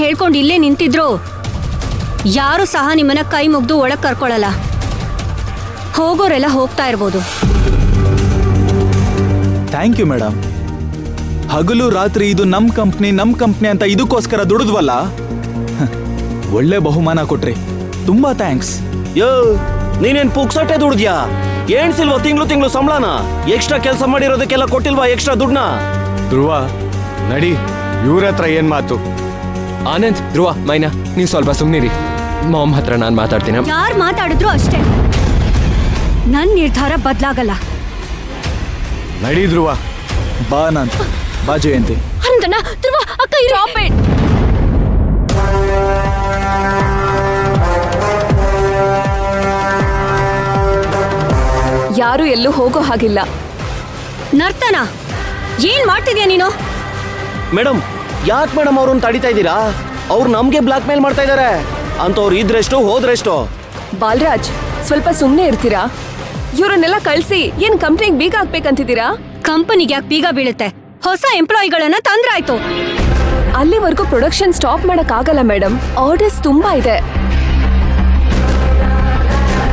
ಹೇಳ್ಕೊಂಡು ಇಲ್ಲೇ ನಿಂತಿದ್ರು ಯಾರು ಸಹ ನಿಮ್ಮನ್ನ ಕೈ ಮುಗ್ದು ಒಳಗ್ ಕರ್ಕೊಳ್ಳಲ್ಲ. ಹೋಗೋರೆಲ್ಲ ಹೋಗ್ತಾ ಇರ್ಬೋದು. Thank you madam. ಹಗಲು ರಾತ್ರಿ ಇದು ನಮ್ ಕಂಪ್ನಿ ಅಂತ ಇದಕ್ಕೋಸ್ಕರ ದುಡಿದ್ವಲ್ಲ, ಒಳ್ಳೆ ಬಹುಮಾನ ಕೊಟ್ರಿ. ತುಂಬಾ ಥ್ಯಾಂಕ್ಸ್. ಯೋ, ನೀನೇನ್ ಪುಕ್ಸಟ್ಟೆ ದುಡ್ದ್ಯಾ? ಏನ್ಸಿಲ್ವಾ ತಿಂಗಳು ಸಂಬಳನ? ಎಕ್ಸ್ಟ್ರಾ ಕೆಲಸ ಮಾಡಿರೋದಕ್ಕೆಲ್ಲ ಕೊಟ್ಟಿಲ್ವಾ ಎಕ್ಸ್ಟ್ರಾ ದುಡ್ಡನ್ನ? ಧ್ರುವ ನಡಿ, ಇವ್ರ ಹತ್ರ ಏನ್ ಮಾತು? ಆನಂದ್, ಧ್ರುವ, ಮೈನಾ, ನೀವು ಸ್ವಲ್ಪ ಸುಮ್ಮನಿರಿ. ಮಾಮ್ ಹತ್ರ ನಾನು ಮಾತಾಡ್ತೀನಿ. ಯಾರು ಮಾತಾಡಿದ್ರು ಅಷ್ಟೇ, ನನ್ ನಿರ್ಧಾರ ಬದಲಾಗಲ್ಲ. ನಡಿ ಧ್ರುವ. ಬಾ ನಂತ್, ಬಾ ಜಯಂತಿ. ಅನಂತಣ್ಣ, ಧ್ರುವ, ಅಕ್ಕ ಯಾರು ಎಲ್ಲೂ ಹೋಗೋ ಹಾಗಿಲ್ಲ. ನರ್ತನ, ಏನ್ ಮಾಡ್ತಿದ್ಯಾ ನೀನು? ಮೇಡಮ್, ಯಾಕೆ ಮೇಡಮ್ ಅವ್ರನ್ನ ತಡಿತಾ ಇದ್ದೀರಾ? ಅವ್ರು ನಮ್ಗೆ ಬ್ಲಾಕ್ ಮೇಲ್ ಮಾಡ್ತಾ ಇದಾರೆ. ಅಂತವ್ರು ಇದ್ರೆಷ್ಟು ಹೋದ್ರೆಷ್ಟು? ಬಾಲರಾಜ್, ಸ್ವಲ್ಪ ಸುಮ್ನೆ ಇರ್ತೀರಾ? ಇವ್ರನ್ನೆಲ್ಲ ಕಳ್ಸಿ ಏನ್ ಕಂಪ್ನಿಗೆ ಬೀಗ ಹಾಕ್ಬೇಕಂತಿದ್ದೀರಾ? ಕಂಪನಿಗೆ ಯಾಕೆ ಬೀಗ ಬೀಳುತ್ತೆ? ಹೊಸ ಎಂಪ್ಲಾಯಿಗಳನ್ನ ತಂದ್ರಾಯ್ತು. ಅಲ್ಲಿವರೆಗೂ ಪ್ರೊಡಕ್ಷನ್ ಸ್ಟಾಪ್ ಮಾಡಕ್ ಆಗಲ್ಲ ಮೇಡಮ್. ಆರ್ಡರ್ಸ್ ತುಂಬಾ ಇದೆ.